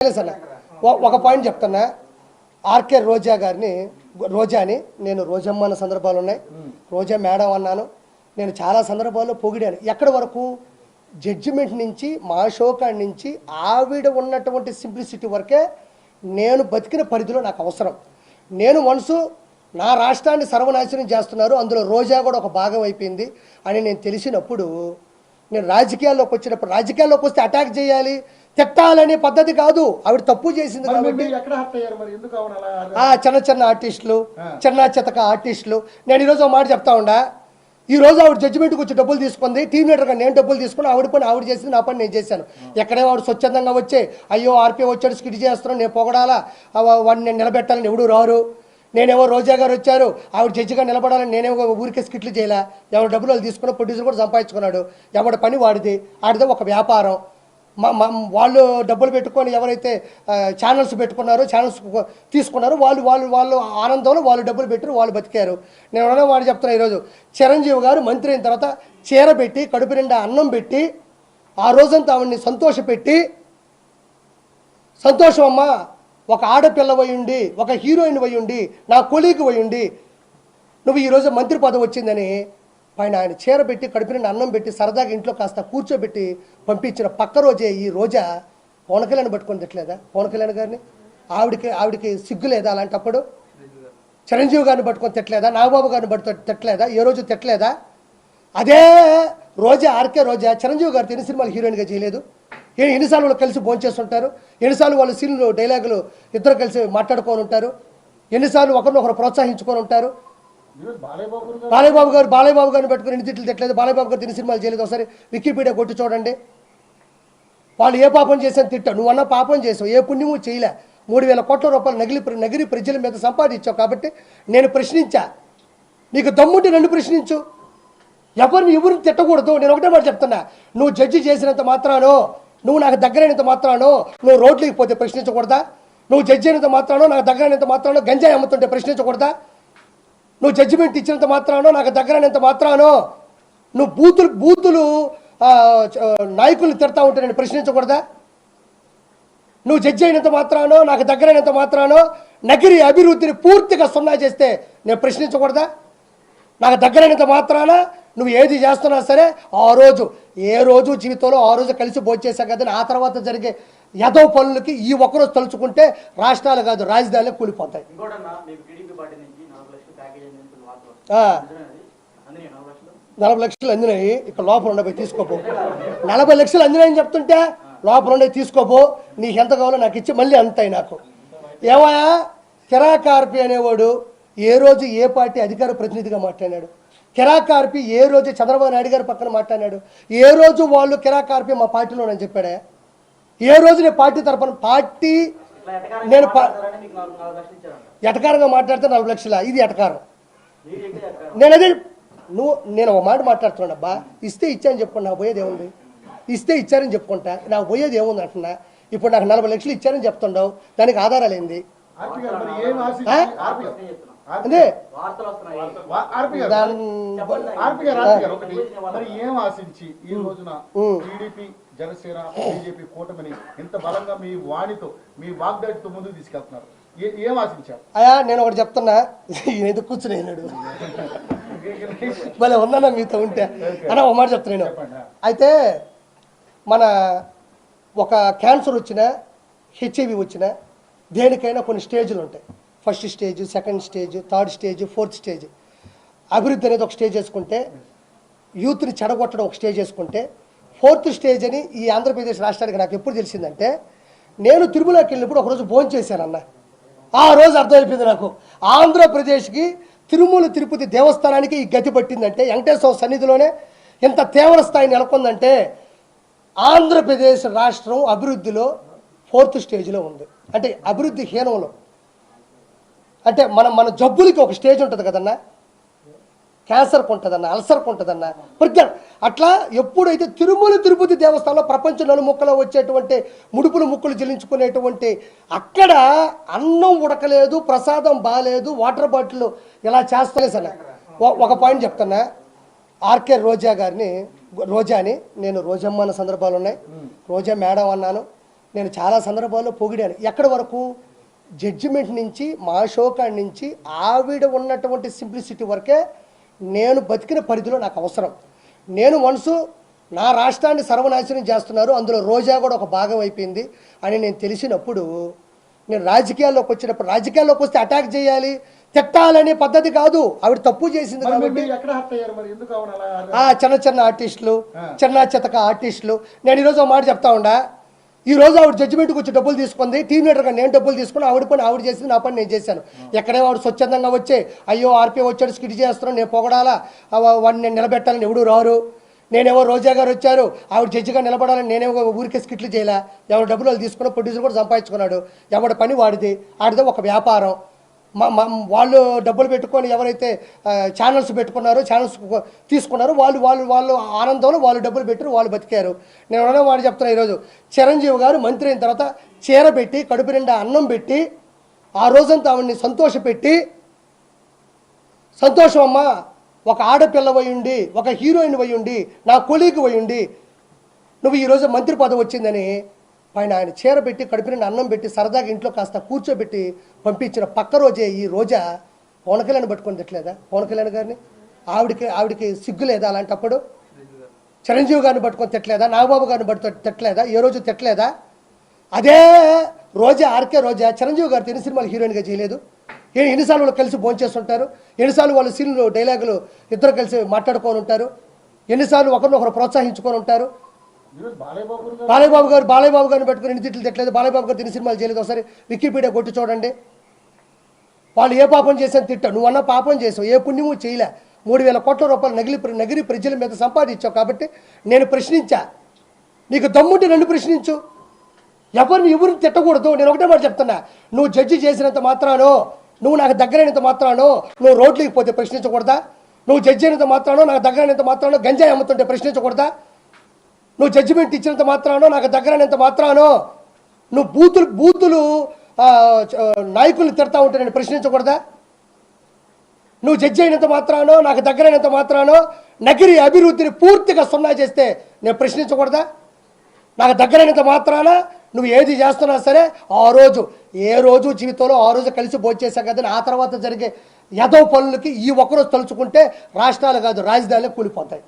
ఒక పాయింట్ చెప్తున్నా. ఆర్కే రోజా గారిని రోజాని నేను రోజమ్మ అన్న సందర్భాలు ఉన్నాయి, రోజా మేడం అన్నాను. నేను చాలా సందర్భాల్లో పొగిడాను. ఎక్కడి వరకు జడ్జిమెంట్ నుంచి మా షోకాడి నుంచి ఆవిడ ఉన్నటువంటి సింప్లిసిటీ వరకే నేను బతికిన పరిధిలో నాకు అవసరం. నేను మనసు నా రాష్ట్రాన్ని సర్వనాశనం చేస్తున్నారు, అందులో రోజా కూడా ఒక భాగం అయిపోయింది అని నేను తెలిసినప్పుడు నేను రాజకీయాల్లోకి వచ్చినప్పుడు రాజకీయాల్లోకి వస్తే అటాక్ చేయాలి తిట్టాలనే పద్ధతి కాదు. ఆవిడ తప్పు చేసింది కాబట్టి చిన్న చిన్న ఆర్టిస్టులు చిన్న చితక ఆర్టిస్టులు. నేను ఈరోజు ఒక మాట చెప్తా ఉండా, ఈరోజు ఆవిడ జడ్జిమెంట్కి వచ్చి డబ్బులు తీసుకుంది, టీం లీడర్గా నేను డబ్బులు తీసుకుని ఆవిడ పని ఆవిడ చేసింది, నా పని నేను చేశాను. ఎక్కడే వాడు స్వచ్ఛందంగా వచ్చే అయ్యో ఆర్పీ వచ్చాడు స్కిట్ చేస్తున్నాను నేను పొగడాలా, వాడిని నేను నిలబెట్టాలని ఎవడు రారు. నేనేమో రోజా గారు వచ్చారు ఆవిడ జడ్జిగా నిలబడాలని నేనేమో ఊరికే స్కిట్లు చేయలే. ఎవరు డబ్బులు వాళ్ళు తీసుకున్న ప్రొడ్యూసర్ కూడా సంపాదించుకున్నాడు, ఎవరి పని వాడిది, ఆడిదే ఒక వ్యాపారం. వాళ్ళు డబ్బులు పెట్టుకొని ఎవరైతే ఛానల్స్ పెట్టుకున్నారో ఛానల్స్ తీసుకున్నారో వాళ్ళు వాళ్ళు వాళ్ళు ఆనందంలో వాళ్ళు డబ్బులు పెట్టారు, వాళ్ళు బతికారు. నేను ఎవరైనా వాడు చెప్తున్నా, ఈరోజు చిరంజీవి గారు మంత్రి అయిన తర్వాత చీర పెట్టి కడుపు నిండా అన్నం పెట్టి ఆ రోజంతా ఆవిడ్ని సంతోషపెట్టి, సంతోషం అమ్మ ఒక ఆడపిల్ల వయ్యుండి ఒక హీరోయిన్ వయ్యుండి నా కొలీగ్ వయ్యుండి నువ్వు ఈరోజు మంత్రి పదవి వచ్చిందని పైన ఆయన చీర పెట్టి కడుపు నిండా అన్నం పెట్టి సరదాగా ఇంట్లో కాస్త కూర్చోబెట్టి పంపించిన పక్క రోజే ఈ రోజా పవన్ కళ్యాణ్ పట్టుకొని తిట్టలేదా? పవన్ కళ్యాణ్ గారిని ఆవిడికి సిగ్గు లేదా? అలాంటప్పుడు చిరంజీవి గారిని పట్టుకొని తిట్టలేదా? నాగబాబు గారిని పట్టుకొని తిట్టలేదా? ఏ రోజు తిట్టలేదా? అదే రోజా ఆర్కే రోజా చిరంజీవి గారితో ఎన్ని సినిమాలు హీరోయిన్గా చేయలేదు? ఎన్నిసార్లు వాళ్ళు కలిసి భోంచేస్తుంటారు, ఎన్నిసార్లు వాళ్ళు సీన్లు డైలాగులు ఇద్దరు కలిసి మాట్లాడుకొని ఉంటారు, ఎన్నిసార్లు ఒకరినొకరు ప్రోత్సహించుకొని ఉంటారు. బాలయ్యబాబు గారిని పెట్టుకుని ఎన్ని తిట్లు తిట్టలేదు, బాలయ్యబాబు గారు ఎన్ని సినిమాలు చేయలేదు? ఒకసారి వికీపీడియా కొట్టి చూడండి. వాళ్ళు ఏ పాపం చేశాను తిట్టావు, నువ్వన్నా పాపం చేసావు, ఏ పుణ్యము చేయలే. 3,000 కోట్ల రూపాయలు నగిరి ప్రజల మీద సంపాదించావు. కాబట్టి నేను ప్రశ్నించా, నీకు దమ్ముంటే నన్ను ప్రశ్నించు, ఎవరిని తిట్టకూడదు. నేను ఒకటే మాట చెప్తున్నా, నువ్వు జడ్జి చేసినంత మాత్రానో, నువ్వు నాకు దగ్గరైనంత మాత్రానో నువ్వు రోడ్లకి పోతే ప్రశ్నించకూడదా? నువ్వు జడ్జి అయినంత మాత్రానో నాకు దగ్గరైనంత మాత్రానో గంజాయి అమ్ముతుంటే ప్రశ్నించకూడదా? నువ్వు జడ్జిమెంట్ ఇచ్చినంత మాత్రానో నాకు దగ్గరైనంత మాత్రానో నువ్వు బూతులు నాయకుల్ని తిడతా ఉంటే నేను ప్రశ్నించకూడదా? నువ్వు జడ్జి అయినంత మాత్రానో నాకు దగ్గరైనంత మాత్రానో నగిరి అభివృద్ధిని పూర్తిగా సున్నా చేస్తే నేను ప్రశ్నించకూడదా? నాకు దగ్గరైనంత మాత్రాన నువ్వు ఏది చేస్తున్నా సరే ఏ రోజు జీవితంలో ఆ రోజు కలిసి భోంచేసాం కదా, ఆ తర్వాత జరిగే యదో పనులకి ఈ ఒక్కరోజు తలుచుకుంటే రాష్ట్రాలు కాదు రాజధానులే కూలిపోతాయి. 40 లక్షలు అందినాయి, ఇక్కడ లోపల ఉండబోయి తీసుకోపో. 40 లక్షలు అందినాయని చెప్తుంటే లోపల ఉండే తీసుకోపో, నీకు ఎంత కావాలో నాకు ఇచ్చి మళ్ళీ అంతాయి నాకు. ఏమయ్యా కిరాకార్పి అనేవాడు ఏ రోజు ఏ పార్టీ అధికార ప్రతినిధిగా మాట్లాడాడు? కిరాకార్పి ఏ రోజు చంద్రబాబు నాయుడు గారి పక్కన మాట్లాడాడు? ఏ రోజు వాళ్ళు కిరాకార్పి మా పార్టీలోనని చెప్పాడా? ఏ రోజు నేను పార్టీ తరఫున నేను ఎటకారంగా మాట్లాడితే 40 లక్షల ఇది ఎటకారం. నేను ఒక మాట మాట్లాడుతున్నాను, అబ్బా ఇస్తే ఇచ్చాను చెప్పుకుంటా, నాకు పోయేది ఏముంది? ఇస్తే ఇచ్చారని చెప్పుకుంటా, నాకు పోయేది ఏముంది అంటున్నా. ఇప్పుడు నాకు 40 లక్షలు ఇచ్చారని చెప్తుండవు, దానికి ఆధారాలు ఏంది? అదే ఏం ఆశించి ఈ రోజున టీడీపీ జనసేన బీజేపీ కూటమిని ఇంత బలంగా మీ వాణితో మీ వాగ్దాటితో ముందుకు తీసుకెళ్తున్నారు, ఏం ఆశించారు? అయ్యా నేను ఒకటి చెప్తున్నా, ఎందుకు కూర్చున్నాడు భలే ఉందన్నా మీతో ఉంటే అన్నా ఒక మాట చెప్తున్నాను. అయితే మన ఒక క్యాన్సర్ వచ్చినా హెచ్ఐవి వచ్చినా దేనికైనా కొన్ని స్టేజ్లు ఉంటాయి. First stage, second stage, third stage, fourth stage. అభివృద్ధి అనేది ఒక స్టేజ్ వేసుకుంటే, యూత్ని చెడగొట్టడం ఒక స్టేజ్ వేసుకుంటే, ఫోర్త్ స్టేజ్ అని ఈ ఆంధ్రప్రదేశ్ రాష్ట్రానికి నాకు ఎప్పుడు తెలిసిందంటే, నేను తిరుమలకి వెళ్ళినప్పుడు ఒకరోజు భోజనం చేశానన్న. ఆ రోజు అర్థమైపోయింది నాకు, ఆంధ్రప్రదేశ్కి తిరుమల తిరుపతి దేవస్థానానికి ఈ గతి పట్టిందంటే, వెంకటేశ్వర సన్నిధిలోనే ఇంత తీవ్ర స్థాయి నెలకొందంటే ఆంధ్రప్రదేశ్ రాష్ట్రం అభివృద్ధిలో 4th స్టేజ్లో ఉంది. అంటే అభివృద్ధి హీనంలో, అంటే మన జబ్బులకి ఒక స్టేజ్ ఉంటుంది కదన్నా, క్యాన్సర్కి ఉంటుందన్న, అల్సర్కి ఉంటుందన్న, ప్రతి అట్లా ఎప్పుడైతే తిరుమల తిరుపతి దేవస్థానంలో ప్రపంచ నలుముక్కలో వచ్చేటువంటి ముక్కులు చెల్లించుకునేటువంటి అక్కడ అన్నం ఉడకలేదు, ప్రసాదం బాగాలేదు, వాటర్ బాటిల్ ఇలా చేస్తలేదు సార్. ఒక పాయింట్ చెప్తున్నా, ఆర్కే రోజాని నేను రోజమ్మ అన్న సందర్భాలు ఉన్నాయి, రోజా మేడం అన్నాను. నేను చాలా సందర్భాల్లో పొగిడాను. ఎక్కడి వరకు జడ్జిమెంట్ నుంచి మా షోకాడి నుంచి ఆవిడ ఉన్నటువంటి సింప్లిసిటీ వరకే నేను బతికిన పరిధిలో నాకు అవసరం. నేను మనసు నా రాష్ట్రాన్ని సర్వనాశనం చేస్తున్నారు, అందులో రోజా కూడా ఒక భాగం అయిపోయింది అని నేను తెలిసినప్పుడు నేను రాజకీయాల్లోకి వచ్చినప్పుడు, రాజకీయాల్లోకి వస్తే అటాక్ చేయాలి తిట్టాలనే పద్ధతి కాదు, ఆవిడ తప్పు చేసింది కాబట్టి ఎక్కడ హర్ట్ అయ్యారు మరి? ఎందుకు అవును అలా? చిన్న చిన్న ఆర్టిస్టులు, చిన్న చితక ఆర్టిస్టులు. నేను ఈరోజు ఒక మాట చెప్తా ఉండా, ఈ రోజు ఆవిడ జడ్జిమెంట్కి వచ్చి డబ్బులు తీసుకుంది, టీమ్ లీడర్గా నేను డబ్బులు తీసుకుని ఆవిడ పని ఆవిడ చేసింది, నా పని నేను చేశాను. ఎక్కడే ఆవిడ స్వచ్ఛందంగా వచ్చే అయ్యో ఆర్పీ వచ్చాడు స్కిట్ చేస్తున్నాను నేను పొగడాలా, వాడిని నేను నిలబెట్టాలని ఎవడు రారు. నేనేమో రోజా గారు వచ్చారు ఆవిడ జడ్జిగా నిలబడాలని నేనేమో ఊరికే స్కిట్లు చేయలే. ఎవరు డబ్బులు వాళ్ళు తీసుకున్న ప్రొడ్యూసర్ కూడా సంపాదించుకున్నాడు, ఎవరి పని వాడిది, ఆడితే ఒక వ్యాపారం. వాళ్ళు డబ్బులు పెట్టుకొని ఎవరైతే ఛానల్స్ పెట్టుకున్నారో ఛానల్స్ తీసుకున్నారో వాళ్ళు ఆనందంలో వాళ్ళు డబ్బులు పెట్టారు, వాళ్ళు బతికారు. నేను అన్న వాడు చెప్తున్నా, ఈరోజు చిరంజీవి గారు మంత్రి అయిన తర్వాత చీర పెట్టి కడుపు నిండా అన్నం పెట్టి ఆ రోజంతా ఆవిడ్ని సంతోషపెట్టి, సంతోషం అమ్మా ఒక ఆడపిల్ల ఉండి ఒక హీరోయిన్ ఉండి నా కొలీగ్ ఉండి నువ్వు ఈరోజు మంత్రి పదవి వచ్చిందని పైన ఆయన చీర పెట్టి కడుపు నిండా అన్నం పెట్టి సరదాగా ఇంట్లో కాస్త కూర్చోబెట్టి పంపించిన పక్క రోజే ఈ రోజా పవన్ కళ్యాణ్ పట్టుకొని తిట్టలేదా? పవన్ కళ్యాణ్ గారిని ఆవిడికి సిగ్గు లేదా? అలాంటప్పుడు చిరంజీవి గారిని పట్టుకొని తిట్టలేదా? నాగబాబు గారిని పట్టుకొని తిట్టలేదా? ఏ రోజు తిట్టలేదా? అదే రోజా, ఆర్కే రోజా చిరంజీవి గారితో ఎన్ని సినిమాలు హీరోయిన్గా చేయలేదు? ఎన్నిసార్లు వాళ్ళు కలిసి భోంచేస్తుంటారు, ఎన్నిసార్లు వాళ్ళు సీన్లు డైలాగులు ఇద్దరు కలిసి మాట్లాడుకొని ఉంటారు, ఎన్నిసార్లు ఒకరినొకరు ప్రోత్సహించుకొని ఉంటారు. బాలయ్యబాబు గారిని పెట్టుకుని ఎన్ని తిట్లు తిట్టలేదు? బాలయ్యబాబు గారు ఎన్ని సినిమాలు చేయలేదు? ఒకసారి వికీపీడియా కొట్టి చూడండి. వాళ్ళు ఏ పాపం చేశాను తిట్టా, నువ్వన్నా పాపం చేసావు, ఏ పుణ్యము చేయలే. 3,000 కోట్ల రూపాయలు నగిరి ప్రజల మీద సంపాదించావు కాబట్టి నేను ప్రశ్నించా. నీకు దమ్ముంటే నన్ను ప్రశ్నించు, ఎవరిని తిట్టకూడదు. నేను ఒకటే మాట చెప్తున్నా, నువ్వు జడ్జి చేసినంత మాత్రానో, నువ్వు నాకు దగ్గరైనంత మాత్రానో నువ్వు రోడ్లకి పోతే ప్రశ్నించకూడదా? నువ్వు జడ్జి అయినంత మాత్రానో నాకు దగ్గరైనంత మాత్రానో గంజాయి అమ్ముతుంటే ప్రశ్నించకూడదా? నువ్వు జడ్జిమెంట్ ఇచ్చినంత మాత్రానో నాకు దగ్గరైనంత మాత్రానో నువ్వు బూతులు నాయకుల్ని తిడతా ఉంటే నేను ప్రశ్నించకూడదా? నువ్వు జడ్జి అయినంత మాత్రానో నాకు దగ్గరైనంత మాత్రానో నగిరి అభివృద్ధిని పూర్తిగా సున్నా చేస్తే నేను ప్రశ్నించకూడదా? నాకు దగ్గరైనంత మాత్రాన నువ్వు ఏది చేస్తున్నా సరే ఏ రోజు జీవితంలో ఆ రోజు కలిసి భోంచేసాం కదా, ఆ తర్వాత జరిగే యదో పనులకి ఈ ఒక్కరోజు తలుచుకుంటే రాష్ట్రాలు కాదు రాజధానులు కూలిపోతాయి.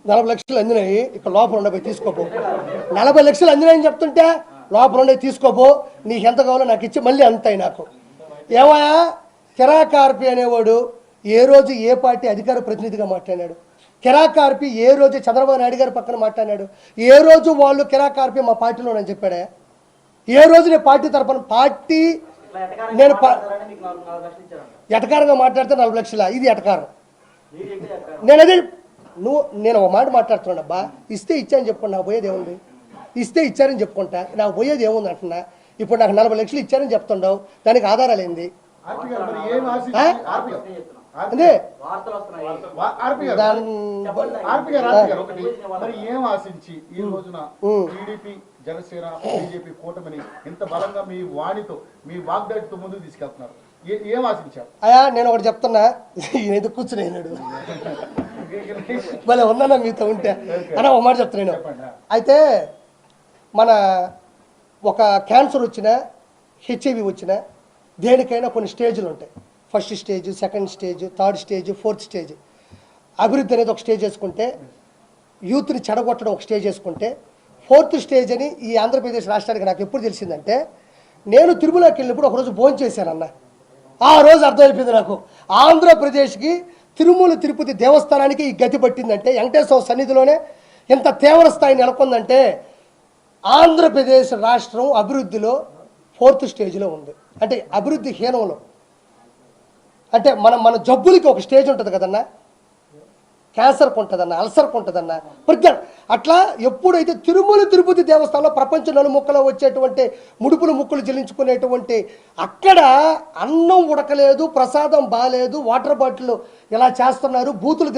40 లక్షలు అందినాయి, ఇక్కడ లోపల ఉండబోయి తీసుకోపో. 40 లక్షలు అందినాయని చెప్తుంటే లోపల ఉండే తీసుకోపో, నీకు ఎంత కావాలో నాకు ఇచ్చి మళ్ళీ అంతాయి నాకు. ఏమయ్యా కిరాకార్పి అనేవాడు ఏ రోజు ఏ పార్టీ అధికార ప్రతినిధిగా మాట్లాడాడు? కిరాకార్పి ఏ రోజు చంద్రబాబు నాయుడు గారి పక్కన మాట్లాడాడు? ఏ రోజు వాళ్ళు కిరాకార్పి మా పార్టీలో నేను చెప్పాడా? ఏ రోజు నేను పార్టీ తరఫున నేను ఎటకారంగా మాట్లాడితే 40 లక్షల ఇది ఎటకారం. నేను ఒక మాట మాట్లాడుతున్నాను, అబ్బా ఇస్తే ఇచ్చాను చెప్పుకోండి, నాకు పోయేది ఏముంది? ఇస్తే ఇచ్చారని చెప్పుకుంటా, నాకు పోయేది ఏముంది అంటున్నా. ఇప్పుడు నాకు 40 లక్షలు ఇచ్చారని చెప్తుండవు, దానికి ఆధారాలు ఏంది? అదే ఏం ఆశించి ఈ రోజున టీడీపీ జనసేన బీజేపీ కూటమిని ఇంత బలంగా మీ వాణితో మీ వాగ్దాటితో ముందుకు తీసుకెళ్తున్నారు? ఏం ఆశించారు? నేను ఒకటి చెప్తున్నా, ఎందుకు కూర్చున్నాడు మళ్ళీ ఉందన్నా మీతో ఉంటే అన్న ఒక మాట చెప్తున్నాను. అయితే మన ఒక క్యాన్సర్ వచ్చినా హెచ్ఐవి వచ్చినా దేనికైనా కొన్ని స్టేజ్లు ఉంటాయి. First stage, second stage, third stage, fourth stage. అభివృద్ధి అనేది ఒక స్టేజ్ వేసుకుంటే, యూత్ని చెడగొట్టడం ఒక స్టేజ్ వేసుకుంటే, ఫోర్త్ స్టేజ్ అని ఈ ఆంధ్రప్రదేశ్ రాష్ట్రానికి నాకు ఎప్పుడు తెలిసిందంటే, నేను తిరుమలకి వెళ్ళినప్పుడు ఒకరోజు భోజనం చేశానన్న. ఆ రోజు అర్థమైపోయింది నాకు, ఆంధ్రప్రదేశ్కి తిరుమల తిరుపతి దేవస్థానానికి ఈ గతి పట్టిందంటే, వెంకటేశ్వర సన్నిధిలోనే ఎంత తీవ్ర స్థాయి నెలకొందంటే, ఆంధ్రప్రదేశ్ రాష్ట్రం అభివృద్ధిలో 4th స్టేజ్లో ఉంది. అంటే అభివృద్ధి హీనంలో, అంటే మన జబ్బులకి ఒక స్టేజ్ ఉంటుంది కదన్నా, క్యాన్సర్కి ఉంటుందన్న, అల్సర్కి ఉంటుందన్న, అట్లా ఎప్పుడైతే తిరుమల తిరుపతి దేవస్థానంలో ప్రపంచ నలుముక్కలో వచ్చేటువంటి ముక్కులు చెల్లించుకునేటువంటి అక్కడ అన్నం ఉడకలేదు, ప్రసాదం బాగాలేదు, వాటర్ బాటిల్ ఇలా చేస్తున్నారు, బూతులు